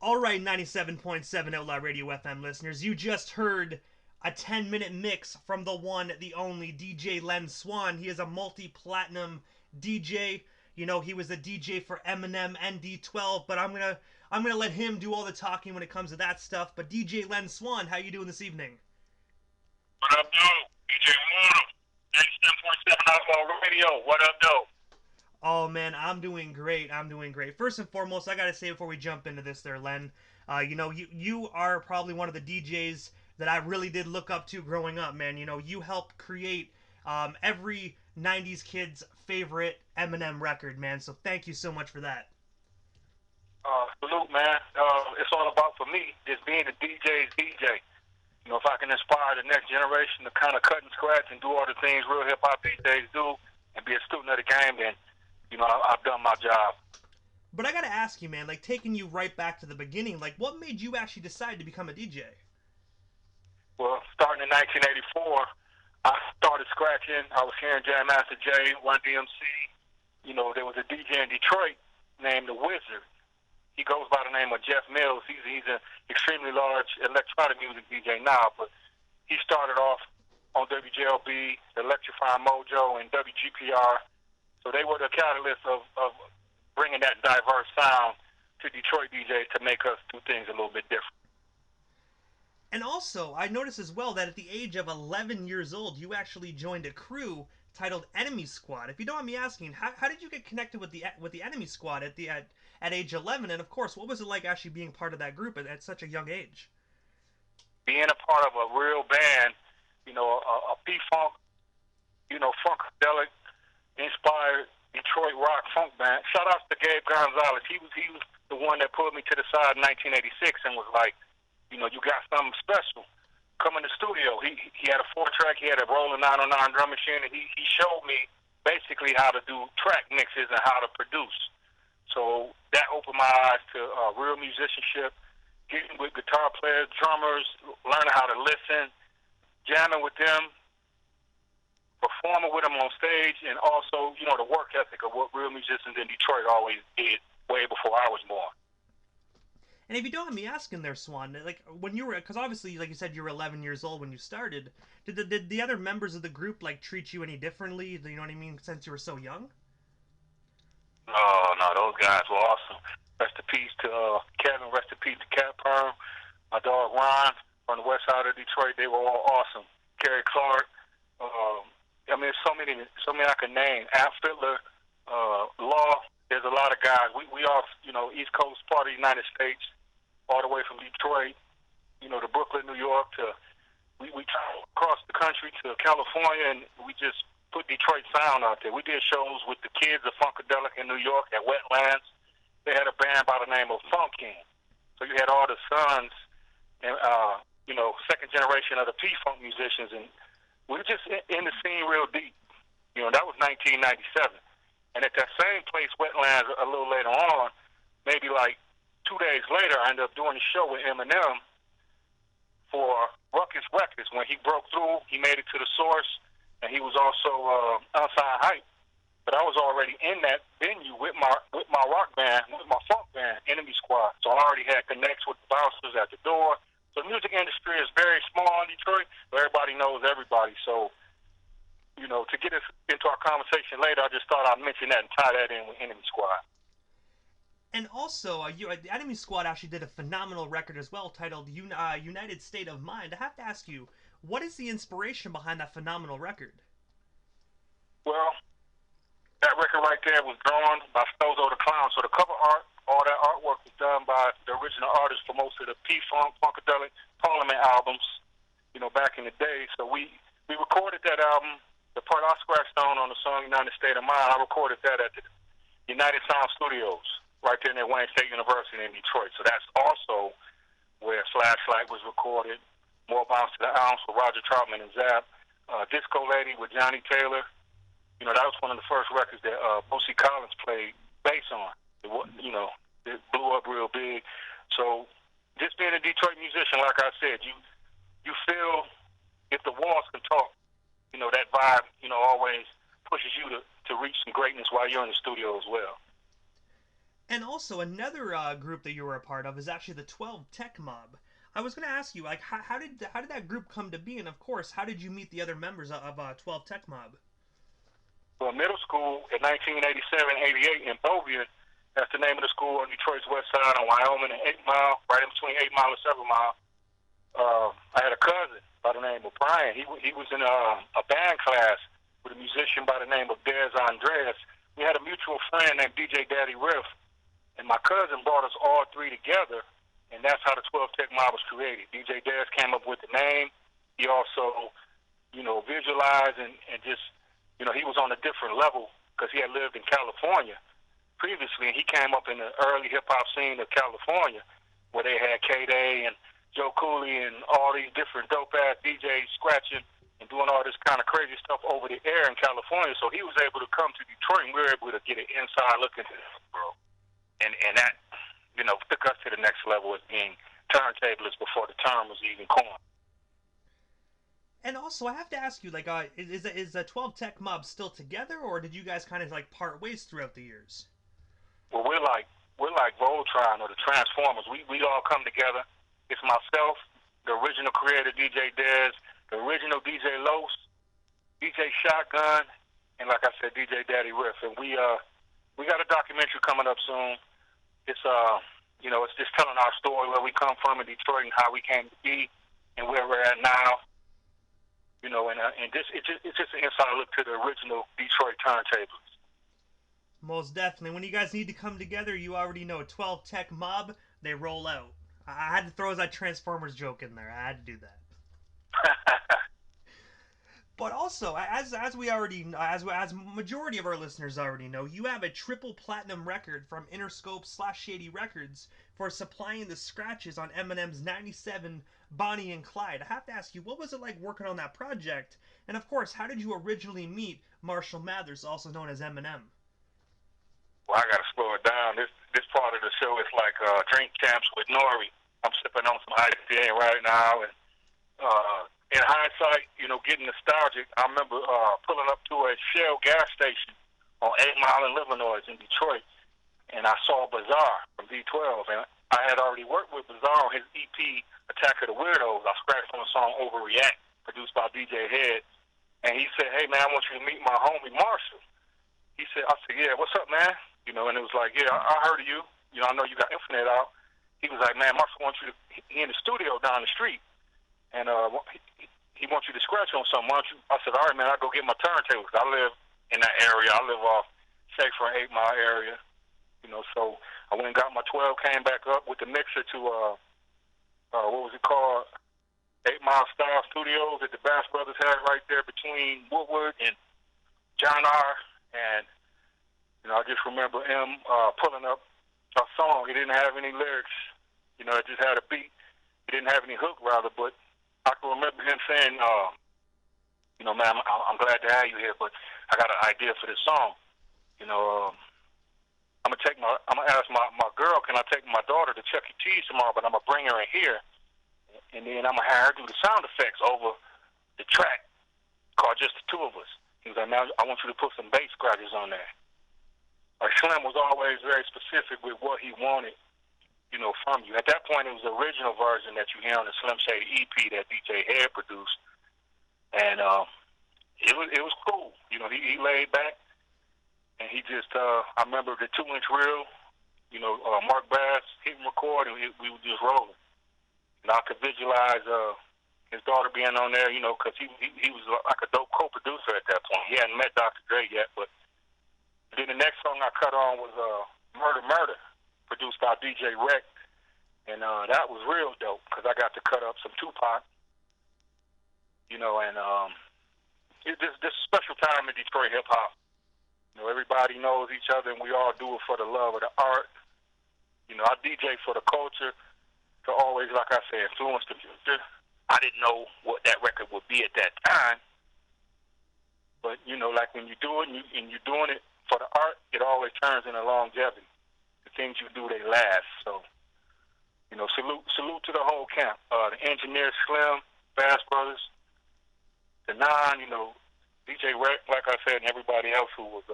All right, 97.7 Outlaw Radio FM listeners, you just heard a 10-minute mix from the one, the only DJ Len Swann. He is a multi-platinum DJ. You know, he was a DJ for Eminem and D12, but I'm gonna let him do all the talking when it comes to that stuff. But DJ Len Swann, how you doing this evening? What up, though? DJ Moore, 97.7 Outlaw Radio. What up, though? Oh man, I'm doing great. I'm doing great. First and foremost, I gotta say before we jump into this, there, Len, you are probably one of the DJs that I really did look up to growing up, man. You know, you helped create every '90s kid's favorite Eminem record, man. So thank you so much for that. Salute, man. It's all about, for me, just being the DJ's DJ. You know, if I can inspire the next generation to kind of cut and scratch and do all the things real hip-hop DJs do and be a student of the game, then, you know, I've done my job. But I gotta ask you, man, like taking you right back to the beginning, like what made you actually decide to become a DJ? Well, starting in 1984, I started scratching. I was hearing Jam Master Jay, Run DMC. You know, there was a DJ in Detroit named The Wizard. He goes by the name of Jeff Mills. He's an extremely large electronic music DJ now, but he started off on WJLB, Electrifying Mojo, and WGPR. So they were the catalyst of bringing that diverse sound to Detroit DJs to make us do things a little bit different. And also, I noticed as well that at the age of 11 years old, you actually joined a crew titled Enemy Squad. If you don't mind me asking, how did you get connected with the Enemy Squad at age 11? And of course, what was it like actually being part of that group at such a young age? Being a part of a real band, you know, a P-Funk, you know, funkadelic inspired Detroit rock funk band. Shout out to Gabe Gonzalez. He was the one that pulled me to the side in 1986 and was like, you know, you got something special. Come in the studio. He had a 4-track. He had a rolling 909 drum machine, and he showed me basically how to do track mixes and how to produce. So that opened my eyes to real musicianship, getting with guitar players, drummers, learning how to listen, jamming with them, performing with them on stage, and also, you know, the work ethic of what real musicians in Detroit always did way before I was born. And if you don't mind me asking there, Swan, like when you were, because obviously, like you said, you were 11 years old when you started. Did the other members of the group like treat you any differently? You know what I mean? Since you were so young. Oh no, those guys were awesome. Rest in peace to Kevin. Rest in peace to Cat Perm. My dog Ron from the west side of Detroit. They were all awesome. Kerry Clark. I mean, so many I can name. Al Fittler, Law. There's a lot of guys. We all, you know, East Coast part of the United States, all the way from Detroit, you know, to Brooklyn, New York, to we traveled across the country to California, and we just put Detroit sound out there. We did shows with the kids of Funkadelic in New York at Wetlands. They had a band by the name of Funk King. So you had all the sons and, you know, second generation of the P-Funk musicians, and we were just in the scene real deep. You know, that was 1997. And at that same place, Wetlands, a little later on, maybe like 2 days later, I ended up doing a show with Eminem for Ruckus Records. When he broke through, he made it to the source, and he was also outside hype. But I was already in that venue with my rock band, with my funk band, Enemy Squad. So I already had connects with the bouncers at the door. So the music industry is very small in Detroit, but everybody knows everybody. So, you know, to get us into our conversation later, I just thought I'd mention that and tie that in with Enemy Squad. And also, the Enemy Squad actually did a phenomenal record as well, titled United State of Mind. I have to ask you, what is the inspiration behind that phenomenal record? Well, that record right there was drawn by Stozo the Clown. So the cover art, all that artwork was done by the original artist for most of the P-Funk, Funkadelic, Parliament albums, you know, back in the day. So we recorded that album. The part I scratched on the song United State of Mind, I recorded that at the United Sound Studios right there at Wayne State University in Detroit. So that's also where Flashlight was recorded, More Bounce to the Ounce with Roger Troutman and Zap, Disco Lady with Johnny Taylor. You know, that was one of the first records that Bootsy Collins played bass on. You know, it blew up real big. So just being a Detroit musician, like I said, you feel if the walls can talk, you know, that vibe, you know, always pushes you to reach some greatness while you're in the studio as well. And also another group that you were a part of is actually the 12 Tech Mob. I was going to ask you, like, how did that group come to be, and of course, how did you meet the other members of 12 Tech Mob? Well, middle school in 1987, 88 in Bovian, that's the name of the school on Detroit's west side on Wyoming and 8 Mile, right in between 8 Mile and 7 Mile. I had a cousin by the name of Brian. He was in a band class with a musician by the name of Des Andres. We had a mutual friend named DJ Daddy Riff, and my cousin brought us all three together, and that's how the 12 Tech Mob was created. DJ Des came up with the name. He also, visualized and just, he was on a different level because he had lived in California previously, and he came up in the early hip-hop scene of California where they had K-Day and Joe Cooley and all these different dope-ass DJs scratching and doing all this kind of crazy stuff over the air in California. So he was able to come to Detroit, and we were able to get an inside look into this world. And that, took us to the next level as being turntablists before the term was even coined. And also, I have to ask you, like, is the 12 Tech Mob still together, or did you guys kind of like part ways throughout the years? Well, we're like Voltron or the Transformers. We all come together. It's myself, the original creator DJ Dez, the original DJ Los, DJ Shotgun, and like I said, DJ Daddy Riff. And we got a documentary coming up soon. It's it's just telling our story, where we come from in Detroit and how we came to be and where we're at now. And it's just an inside look to the original Detroit turntables. Most definitely. When you guys need to come together, you already know 12 Tech Mob, they roll out. I had to throw that Transformers joke in there. I had to do that. But also, as we already, as majority of our listeners already know, you have a triple platinum record from Interscope/Shady Records for supplying the scratches on Eminem's 97 Bonnie and Clyde. I have to ask you, what was it like working on that project? And of course, how did you originally meet Marshall Mathers, also known as Eminem? Well, I gotta slow it down. This part of the show is like drink champs with Nori. I'm sipping on some IPA right now, and in hindsight, getting nostalgic, I remember pulling up to a Shell gas station on 8 Mile in Illinois in Detroit, and I saw Bizarre from V12, and I had already worked with Bizarre on his EP Attack of the Weirdos. I scratched on the song Overreact, produced by DJ Head, and he said, "Hey man, I want you to meet my homie Marshall." I said, "Yeah, what's up, man?" And it was like, "Yeah, I heard of you. I know you got Infinite out." He was like, "Man, Marshall wants you to, he in the studio down the street, and he wants you to scratch on something. Why don't you?" I said, "All right, man, I'll go get my turntable." I live in that area. I live off Schaefer and 8 Mile area. So I went and got my 12, came back up with the mixer to, what was it called? 8 Mile Style Studios that the Bass Brothers had right there between Woodward and John R. And, I just remember him pulling up a song. He didn't have any lyrics. It just had a beat. He didn't have any hook, rather, but I can remember him saying, "Man, I'm glad to have you here, but I got an idea for this song. I'm gonna ask my girl, can I take my daughter to Chuck E. Cheese tomorrow? But I'm gonna bring her in here, and then I'm gonna have her do the sound effects over the track called Just the Two of Us." He was like, "Now I want you to put some bass scratches on there." Slim was always very specific with what he wanted, from you. At that point, it was the original version that you hear on the Slim Shady EP that DJ Head produced, and it was cool. He laid back, and he just I remember the 2-inch reel, Mark Bass hit and record, and we were just rolling. And I could visualize his daughter being on there, because he was like a dope co-producer at that point. He hadn't met Dr. Dre yet, but then the next song I cut on was Murder Murder, produced by DJ Rec, and that was real dope because I got to cut up some Tupac, and it's this special time in Detroit hip hop. Everybody knows each other, and we all do it for the love of the art. I DJ for the culture to always, like I said, influence the future. I didn't know what that record would be at that time, but like when you do it and you're doing it for the art, it always turns into longevity. The things you do, they last. So, salute to the whole camp. The engineer Slim, Bass Brothers, the DJ Rec, like I said, and everybody else who was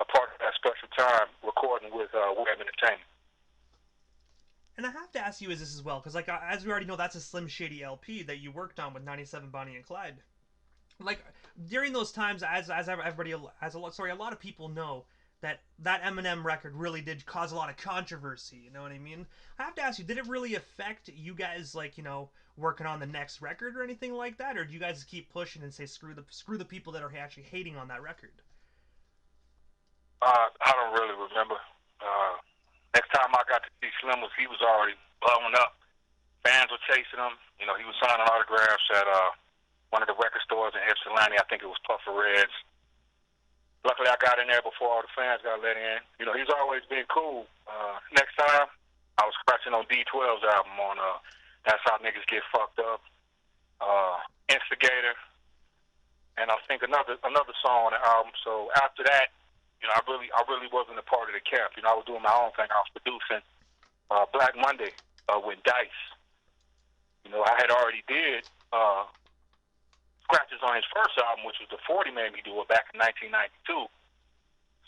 a part of that special time recording with Web Entertainment. And I have to ask you as this as well, because like as we already know, that's a Slim Shady LP that you worked on with 97 Bonnie and Clyde. Like during those times, as everybody, a lot of people know that Eminem record really did cause a lot of controversy. You know what I mean? I have to ask you, did it really affect you guys, like, you know, working on the next record or anything like that, or do you guys keep pushing and say screw the people that are actually hating on that record? I don't really remember. Next time I got to see Slim he was already blowing up. Fans were chasing him. You know, he was signing autographs at one of the record stores in Ypsilanti. I think it was Puffer Reds. Luckily, I got in there before all the fans got let in. You know, he's always been cool. Next time, I was scratching on D12's album on That's How Niggas Get Fucked Up, Instigator, and I think another song on the album. So after that, you know, I really wasn't a part of the camp. You know, I was doing my own thing. I was producing Black Monday with Dice. You know, I had already did scratches on his first album, which was the 40 Made Me Do It back in 1992.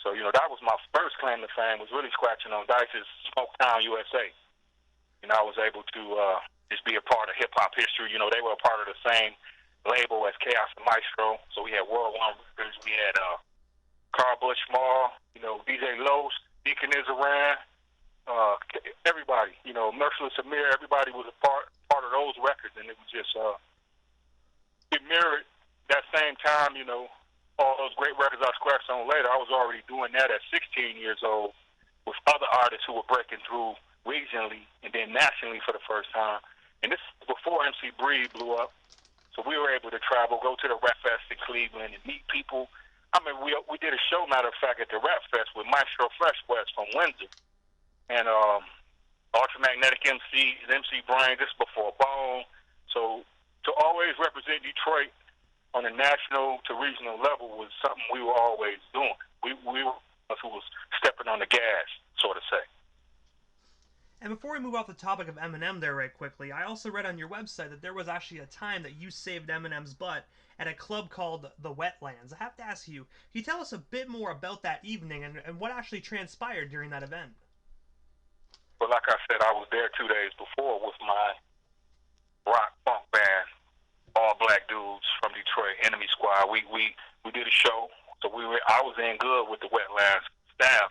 So, you know, that was my first claim to fame, was really scratching on Dice's Smoketown, USA. You know, I was able to just be a part of hip-hop history. You know, they were a part of the same label as Chaos and Maestro. So we had World One Records, we had Carl Bush Mall, you know, DJ Los, Deacon Israel, everybody, you know, Merciless Amir, everybody was a part of those records, and it was just, it mirrored that same time, you know, all those great records I scratched on later. I was already doing that at 16 years old with other artists who were breaking through regionally and then nationally for the first time. And this is before MC Breed blew up. So we were able to travel, go to the Rap Fest in Cleveland and meet people. I mean, we did a show, matter of fact, at the Rap Fest with Maestro Fresh West from Windsor. And Ultramagnetic MC, MC Brain, this before Bone. So to always represent Detroit on a national to regional level was something we were always doing. We were who was stepping on the gas, so to say. And before we move off the topic of Eminem there right quickly, I also read on your website that there was actually a time that you saved Eminem's butt at a club called the Wetlands. I have to ask you, can you tell us a bit more about that evening and what actually transpired during that event? Well, like I said, I was there 2 days before with my rock funk band, all black dudes from Detroit, Enemy Squad. We did a show, so I was in good with the Wetlands staff.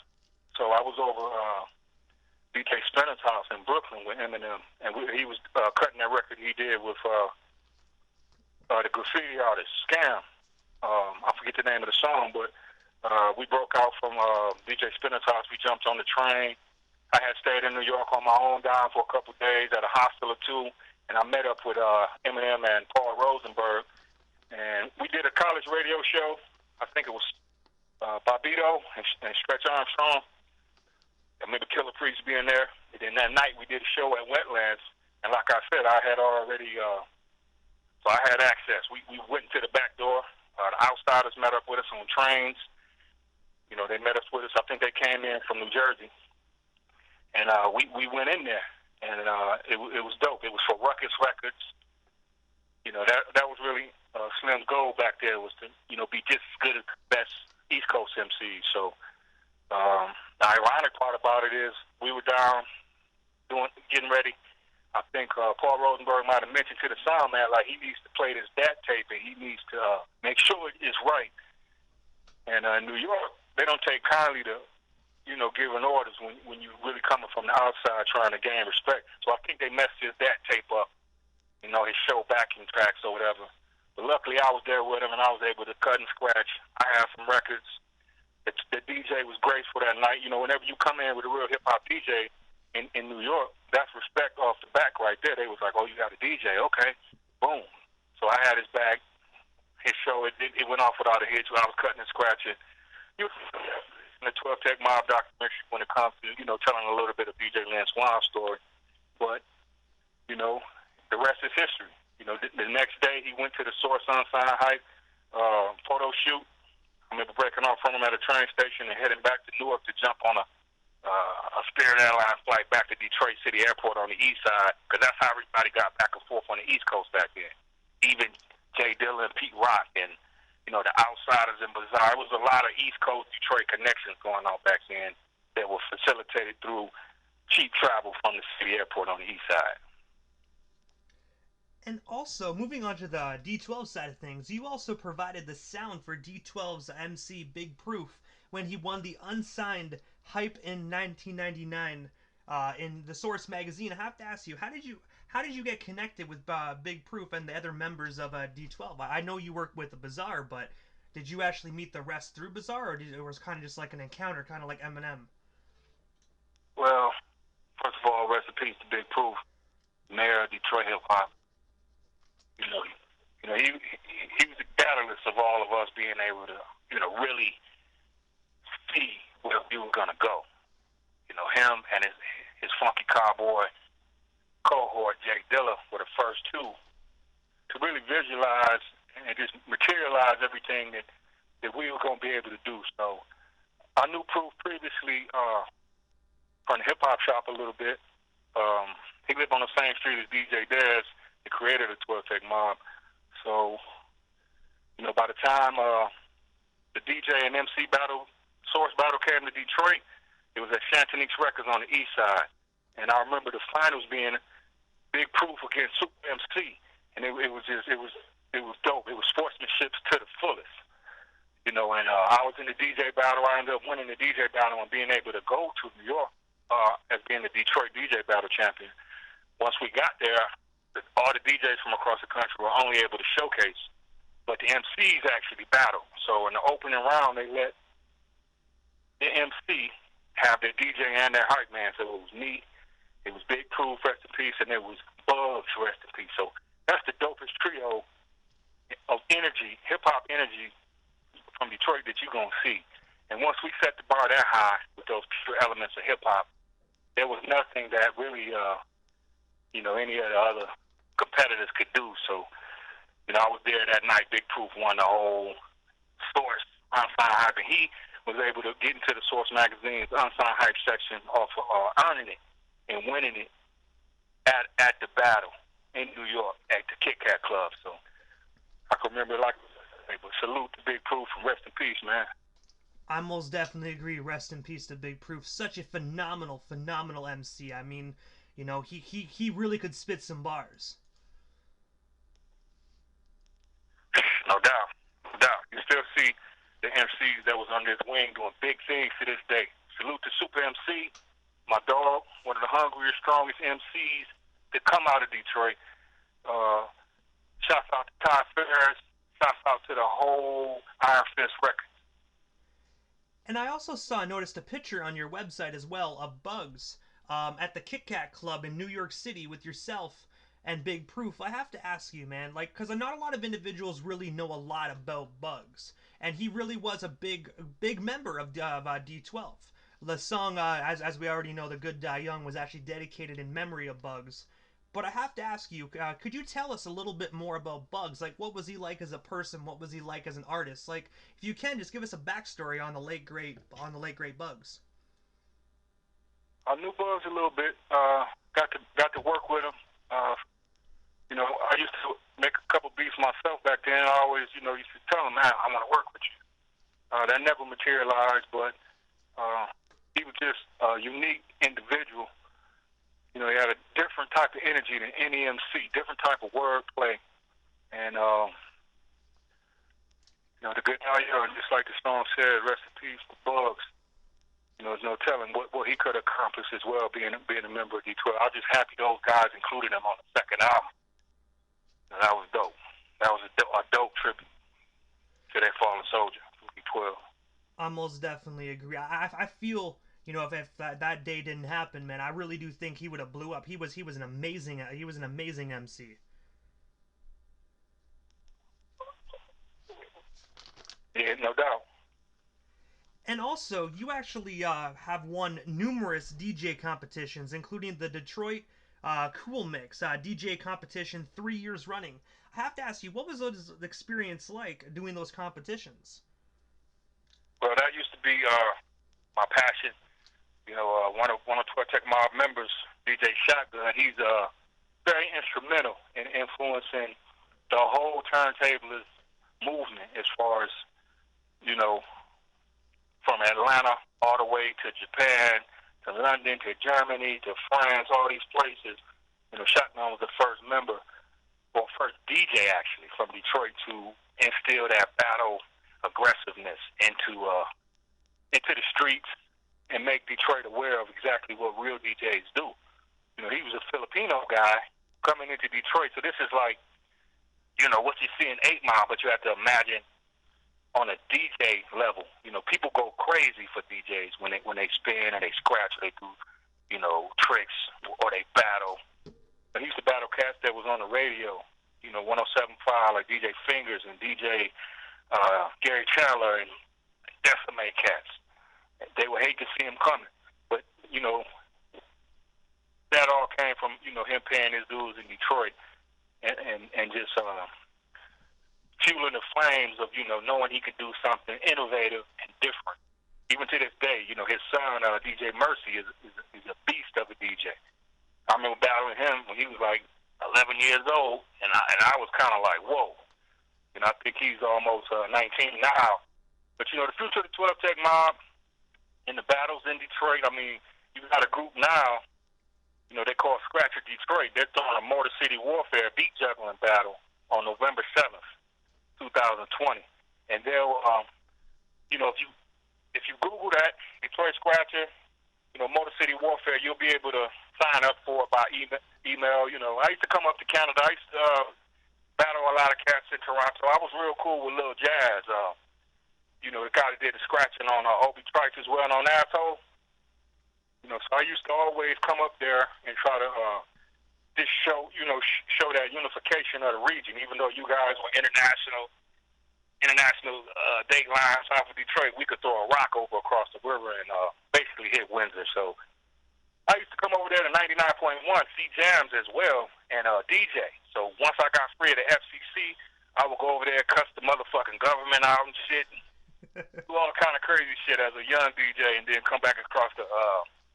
So I was over DJ Spinner's house in Brooklyn with Eminem, and he was cutting that record he did with the graffiti artist Scam. I forget the name of the song, but we broke out from DJ Spinner's house. We jumped on the train. I had stayed in New York on my own dime for a couple of days at a hostel or two, and I met up with Eminem and Paul Rosenberg, and we did a college radio show. I think it was Bobito and Stretch Armstrong. I remember Killer Priest being there. And then that night we did a show at Wetlands, and like I said, I had already, so I had access. We went into the back door. The outsiders met up with us on trains. You know, they met us with us. I think they came in from New Jersey. And we went in there, and it was dope. It was for Ruckus Records. You know, that was really Slim's goal back there, was to, you know, be just as good as the best East Coast MCs. So the ironic part about it is we were down getting ready. I think Paul Rosenberg might have mentioned to the sound man, like, he needs to play this DAT tape, and he needs to make sure it's right. And in New York, they don't take kindly to, you know, giving orders when you're really coming from the outside trying to gain respect. So I think they messed his DAT tape up, you know, his show backing tracks or whatever. But luckily I was there with him, and I was able to cut and scratch. I had some records. The DJ was graceful that night. You know, whenever you come in with a real hip-hop DJ in New York, that's respect off the back right there. They was like, oh, you got a DJ? Okay. Boom. So I had his bag, his show. It went off without a hitch when I was cutting and scratching. You in the 12 Tech Mob documentary when it comes to, you know, telling a little bit of DJ Len Swann's story. But, you know, the rest is history. You know, the next day he went to the Source Unsigned Hype photo shoot. I remember breaking off from him at a train station and heading back to Newark to jump on a Spirit Airlines flight back to Detroit City Airport on the east side, because that's how everybody got back and forth on the East Coast back then. Even Jay Dilla and Pete Rock and the Outsiders and Bazaar. It was a lot of East Coast Detroit connections going on back then that were facilitated through cheap travel from the city airport on the east side. And also, moving on to the D12 side of things, you also provided the sound for D12's MC Big Proof when he won the unsigned Hype in 1999 in the Source magazine. I have to ask you, how did you get connected with Big Proof and the other members of D12? I know you worked with Bazaar, but did you actually meet the rest through Bazaar, or was it kind of just like an encounter, kind of like Eminem? Well, first of all, rest in peace to Big Proof, mayor of Detroit hip hop. He was the catalyst of all of us being able to, really see where we were gonna go. Him and his funky cowboy cohort, Jake Dilla, were the first two to really visualize and just materialize everything that we were gonna be able to do. So I knew Proof previously from the hip hop shop a little bit. He lived on the same street as DJ Dez, the creator of the 12 Take Mob. So, by the time the DJ and MC Source battle came to Detroit, it was at Chantanix Records on the east side. And I remember the finals being Big Proof against Super MC. And it was dope. It was sportsmanship to the fullest. And I was in the DJ battle. I ended up winning the DJ battle and being able to go to New York as being the Detroit DJ battle champion. Once we got there, all the DJs from across the country were only able to showcase, but the MCs actually battled. So in the opening round, they let the MC have their DJ and their hype man. So it was me, it was Big Proof, rest in peace, and it was Bugs, rest in peace. So that's the dopest trio of energy, hip-hop energy from Detroit that you're going to see. And once we set the bar that high with those pure elements of hip-hop, there was nothing that really, any of the other competitors could do. So, I was there that night. Big Proof won the whole Source Unsigned Hype, and he was able to get into the Source magazine's Unsigned Hype section off of earning it and winning it at the battle in New York at the KCut Club. So I can remember it like but salute to Big Proof and rest in peace, man. I most definitely agree. Rest in peace to Big Proof. Such a phenomenal MC. I mean, he really could spit some bars. No doubt, no doubt. You still see the MCs that was under his wing doing big things to this day. Salute to Super MC, my dog, one of the hungriest, strongest MCs that come out of Detroit. Shouts out to Ty Ferris. Shouts out to the whole Iron Fist Records. And I also noticed a picture on your website as well of Bugs at the KCut Club in New York City with yourself and Big Proof. I have to ask you, man, because not a lot of individuals really know a lot about Bugs, and he really was a big member of D12. The song, as we already know, "The Good Die Young" was actually dedicated in memory of Bugs. But I have to ask you, could you tell us a little bit more about Bugs? Like, what was he like as a person? What was he like as an artist? Like, if you can, just give us a backstory on the late great Bugs. I knew Bugs a little bit. Got to work with him. I used to make a couple beats myself back then. I always, used to tell him, man, I want to work with you. That never materialized, but he was just a unique individual. He had a different type of energy than any MC, different type of wordplay. And, the good guy, just like the song said, rest in peace to Bugs. There's no telling what he could accomplish as well, being a member of D12. I was just happy those guys included him on the second album. That was dope. That was a dope tribute to that fallen soldier from D12. I most definitely agree. I feel, if that day didn't happen, man, I really do think he would have blew up. He was an amazing MC. Yeah, no doubt. And also, you actually have won numerous DJ competitions, including the Detroit Cool Mix DJ competition 3 years running. I have to ask you, what was those experience like doing those competitions? Well, that used to be my passion. One of 12 Tech Mob members, DJ Shotgun, he's very instrumental in influencing the whole turntablist movement as far as, you know, from Atlanta all the way to Japan, to London, to Germany, to France, all these places. You know, Shotgun was the first member, or first DJ actually, from Detroit to instill that battle aggressiveness into the streets and make Detroit aware of exactly what real DJs do. You know, he was a Filipino guy coming into Detroit, so this is like, you know, what you see in 8 Mile, but you have to imagine on a DJ level. You know, people go crazy for DJs when they spin and they scratch, or they do, you know, tricks, or they battle. But he used to battle cats that was on the radio, you know, 107.5, like DJ Fingers and DJ Gary Chandler, and decimate cats. They would hate to see him coming. But, you know, that all came from, you know, him paying his dues in Detroit and just fueling the flames of, you know, knowing he could do something innovative and different. Even to this day, you know, his son, DJ Mercy, is a beast of a DJ. I remember battling him when he was like 11 years old, and I was kind of like, whoa. You know, I think he's almost 19 now. But, you know, the future of the 12 Tech Mob in the battles in Detroit, I mean, you got a group now, you know, they call Scratcher Detroit. They're throwing a Motor City Warfare beat juggling battle on November 7th, 2020. And they'll, you know, if you Google that, Detroit Scratcher, you know, Motor City Warfare, you'll be able to sign up for it by email. You know, I used to come up to Canada. I used to battle a lot of cats in Toronto. I was real cool with Lil Jazz. You know, the guy that did the scratching on Obi Trice as well, on Asshole. You know, so I used to always come up there and try to just show, you know, show that unification of the region. Even though you guys were international date line south of Detroit, we could throw a rock over across the river and basically hit Windsor. So I used to come over there to 99.1, see jams as well, and DJ. So once I got free of the FCC, I would go over there, cuss the motherfucking government out and shit, and do all kind of crazy shit as a young DJ, and then come back across the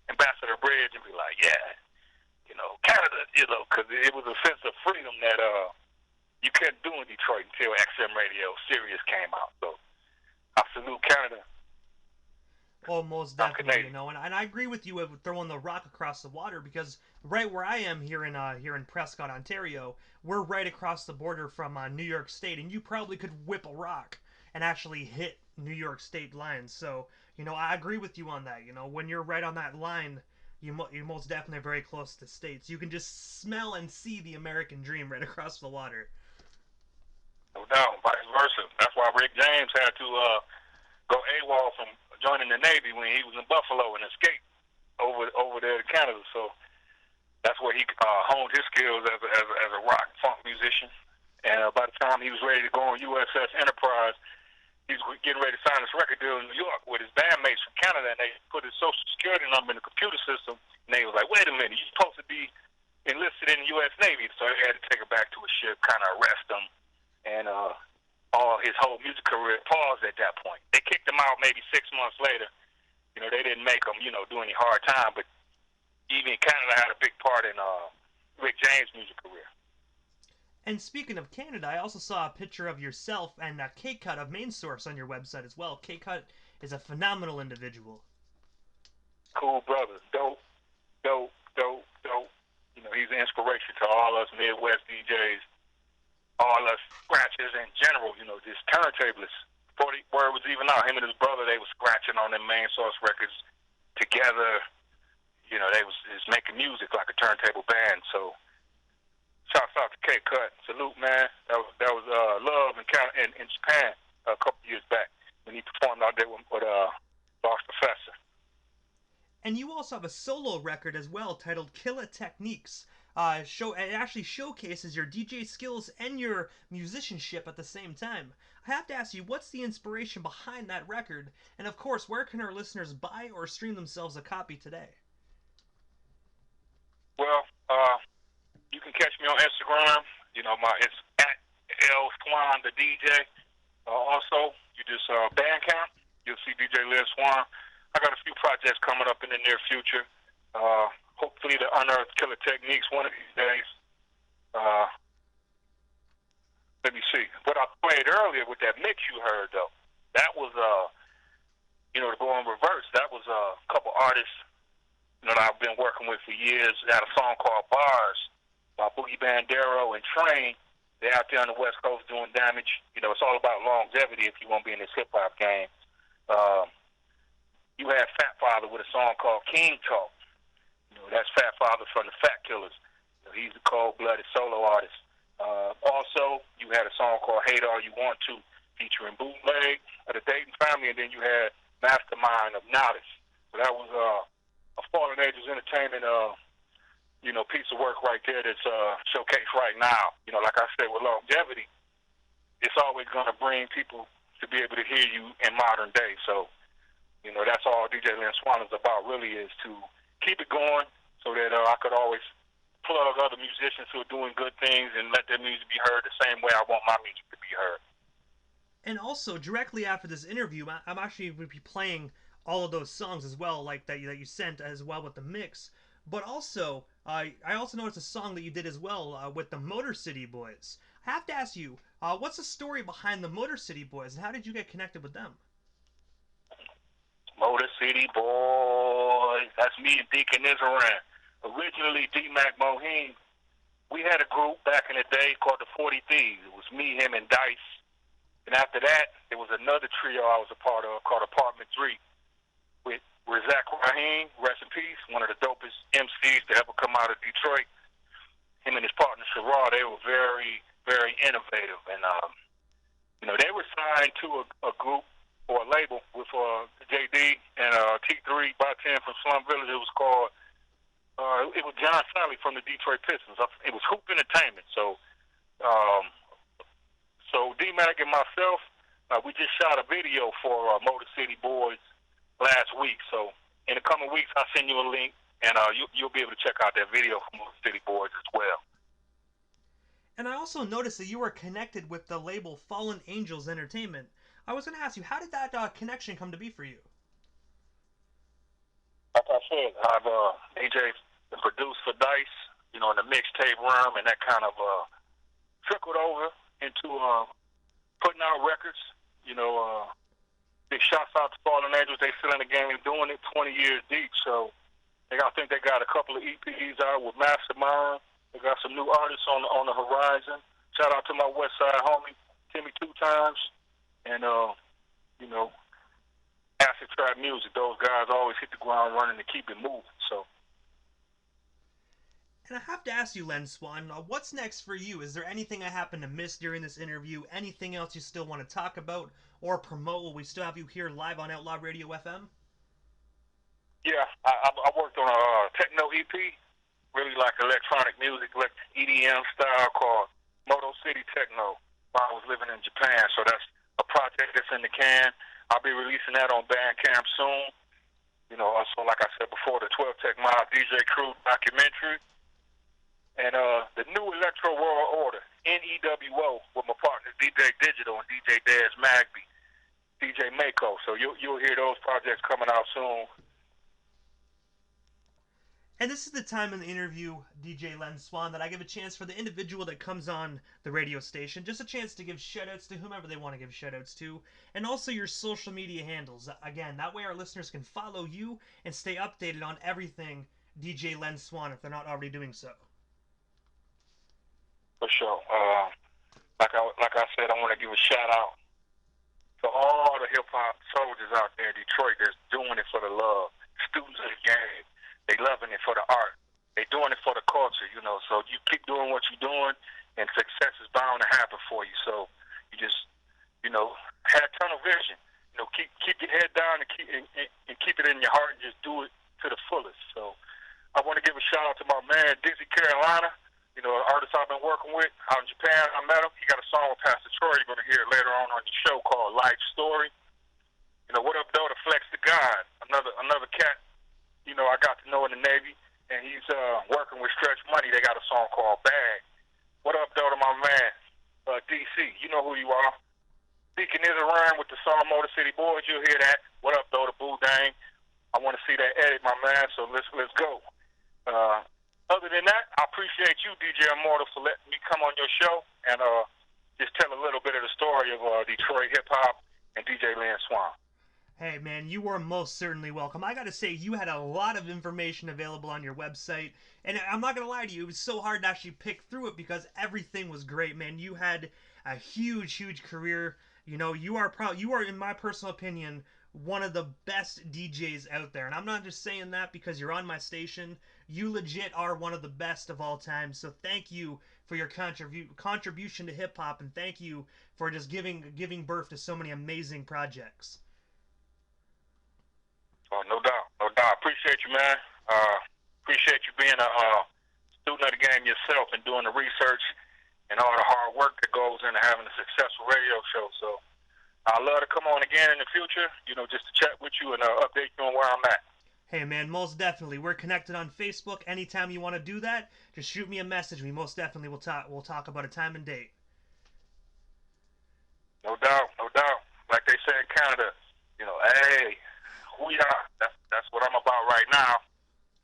Ambassador Bridge and be like, yeah, you know, Canada, you know, because it was a sense of freedom that you couldn't do in Detroit until XM Radio Sirius came out. So I salute Canada. Oh, most definitely, you know, and I agree with you with throwing the rock across the water, because right where I am here in Prescott, Ontario, we're right across the border from New York State, and you probably could whip a rock and actually hit New York State lines. So, you know, I agree with you on that. You know, when you're right on that line, you're most definitely very close to states. You can just smell and see the American dream right across the water. No doubt, vice versa. That's why Rick James had to go AWOL from joining the Navy when he was in Buffalo and escaped over there to Canada. So that's where he honed his skills as a rock funk musician. And by the time he was ready to go on USS Enterprise, he was getting ready to sign this record deal in New York with his bandmates from Canada, and they put his social security number in the computer system, and they was like, wait a minute, you're supposed to be enlisted in the U.S. Navy. So they had to take him back to a ship, kind of arrest him, and all his whole music career paused at that point. They kicked him out maybe 6 months later. You know, they didn't make him, you know, do any hard time, but even Canada had a big part in Rick James' music career. And speaking of Canada, I also saw a picture of yourself and KCut of Main Source on your website as well. KCut is a phenomenal individual. Cool brother. Dope. You know, he's an inspiration to all us Midwest DJs, all us scratchers in general, you know, just turntablists. Before the word was even out, him and his brother, they was scratching on them Main Source records together. You know, they was making music like a turntable band. So shouts out to KCut. Salute, man. That was Love in Japan a couple years back when he performed out there with Lost Professor. And you also have a solo record as well titled Killer Techniques. It actually showcases your DJ skills and your musicianship at the same time. I have to ask you, what's the inspiration behind that record? And of course, where can our listeners buy or stream themselves a copy today? Well, you can catch me on Instagram. You know, it's at Len Swann, the DJ. Also, you just Bandcamp. You'll see DJ Len Swann. I got a few projects coming up in the near future. Hopefully to unearth Killer Techniques one of these days. let me see. What I played earlier with that mix you heard, though, that was, to go in reverse, that was a couple artists, that I've been working with for years. They had a song called Bars by Boogie Bandero and Train. They're out there on the West Coast doing damage. It's all about longevity if you want to be in this hip-hop game. You had Fat Father with a song called King Talk. That's Fat Father from the Fat Killers. He's a cold-blooded solo artist. Also, you had a song called Hate All You Want To, featuring Bootleg of the Dayton Family, and then you had Mastermind of Nodis. So that was a Fallen Angels Entertainment, piece of work right there that's showcased right now. Like I said, with longevity, it's always going to bring people to be able to hear you in modern day. So, that's all DJ Len Swann is about, really, is to keep it going so that I could always plug other musicians who are doing good things and let their music be heard the same way I want my music to be heard. And also, directly after this interview, I'm actually going to be playing all of those songs as well, like that you sent as well with the mix. But also, I also noticed a song that you did as well with the Motor City Boys. I have to ask you, what's the story behind the Motor City Boys, and how did you get connected with them? Motor City Boys, that's me and Deacon Israel. Originally, D-Mac Moheen, we had a group back in the day called the 40 Thieves. It was me, him, and Dice. And after that, there was another trio I was a part of called Apartment 3 with Razak Rahim, rest in peace, one of the dopest MCs to ever come out of Detroit. Him and his partner, Sherrod, they were very, very innovative. And, they were signed to a group or a label with JD and T3 by 10 from Slum Village. It was called, it was John Sally from the Detroit Pistons. It was Hoop Entertainment. So D-Mac and myself, we just shot a video for Motor City Boys last week. So in the coming weeks, I'll send you a link, and you'll be able to check out that video from Motor City Boys as well. And I also noticed that you were connected with the label Fallen Angels Entertainment. I was going to ask you, how did that connection come to be for you? Like I said, I've DJ and produced for Dice, in the mixtape realm, and that kind of trickled over into putting out records. Big shouts out to Fallen Angels. They still in the game doing it 20 years deep. So I think they got a couple of EPs out with Mastermind. They got some new artists on the horizon. Shout out to my West Side homie, Timmy Two Times. And, acid trap music. Those guys always hit the ground running to keep it moving. So. And I have to ask you, Len Swann, what's next for you? Is there anything I happen to miss during this interview? Anything else you still want to talk about or promote? Will we still have you here live on Outlaw Radio FM? Yeah, I worked on a techno EP, really like electronic music, like EDM style, called Moto City Techno while I was living in Japan. So that's a project that's in the can. I'll be releasing that on Bandcamp soon. Also, like I said before, the 12 Tech Mile DJ Crew documentary. And the new Electro World Order, NEWO, with my partners DJ Digital and DJ Daz Magby, DJ Mako. So you'll hear those projects coming out soon. And this is the time in the interview, DJ Len Swann, that I give a chance for the individual that comes on the radio station, just a chance to give shoutouts to whomever they want to give shoutouts to, and also your social media handles. Again, that way our listeners can follow you and stay updated on everything DJ Len Swann if they're not already doing so. For sure. Like I said, I want to give a shout out to all the hip hop soldiers out there in Detroit that's doing it for the love. Students of the game, they loving it for the art. They doing it for the culture, So you keep doing what you're doing, and success is bound to happen for you. So you just, have tunnel vision. Keep your head down and keep it in your heart and just do it to the fullest. So I want to give a shout out to my man Dizzy Carolina. An artist I've been working with out in Japan. I met him. He got a song with Pastor Troy. You're going to hear it later on the show called Life Story. What up, though, to Flex the God, another cat, I got to know in the Navy, and he's working with Stretch Money. They got a song called Bag. What up, though, to my man, DC. You know who you are. Deacon Israel with the song Motor City Boys. You'll hear that. What up, though, to Boo Dang. I want to see that edit, my man, so let's go. Other than that, I appreciate you, DJ Immortal, for letting me come on your show and just tell a little bit of the story of Detroit hip hop and DJ Len Swann. Hey, man, you were most certainly welcome. I gotta say, you had a lot of information available on your website, and I'm not gonna lie to you, it was so hard to actually pick through it because everything was great, man. You had a huge, huge career. You know, you are, in my personal opinion, one of the best DJs out there. And I'm not just saying that because you're on my station. You legit are one of the best of all time. So thank you for your contribution to hip hop, and thank you for just giving birth to so many amazing projects. Oh, no doubt, no doubt. Appreciate you, man. Appreciate you being a student of the game yourself and doing the research and all the hard work that goes into having a successful radio show. So I'd love to come on again in the future, you know, just to chat with you and update you on where I'm at. Hey, man, most definitely. We're connected on Facebook. Anytime you want to do that, just shoot me a message. We most definitely will talk. We'll talk about a time and date. No doubt, no doubt. Like they say in Canada, you know, hey, hoo-yah. That's what I'm about right now.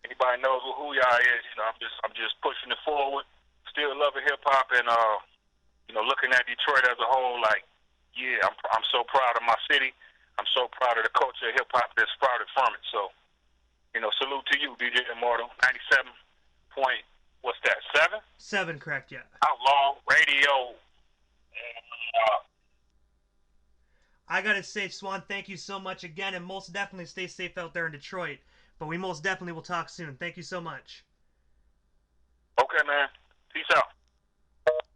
Anybody knows what hoo-yah is? You know, I'm just pushing it forward. Still loving hip hop and you know, looking at Detroit as a whole. Like, yeah, I'm so proud of my city. I'm so proud of the culture of hip hop that sprouted from it. So, you know, salute to you, DJ Immortal. 97 point, what's that? 7? 7, correct? Yeah. Outlaw Radio. I gotta say, Swan, thank you so much again, and most definitely stay safe out there in Detroit. But we most definitely will talk soon. Thank you so much. Okay, man. Peace out.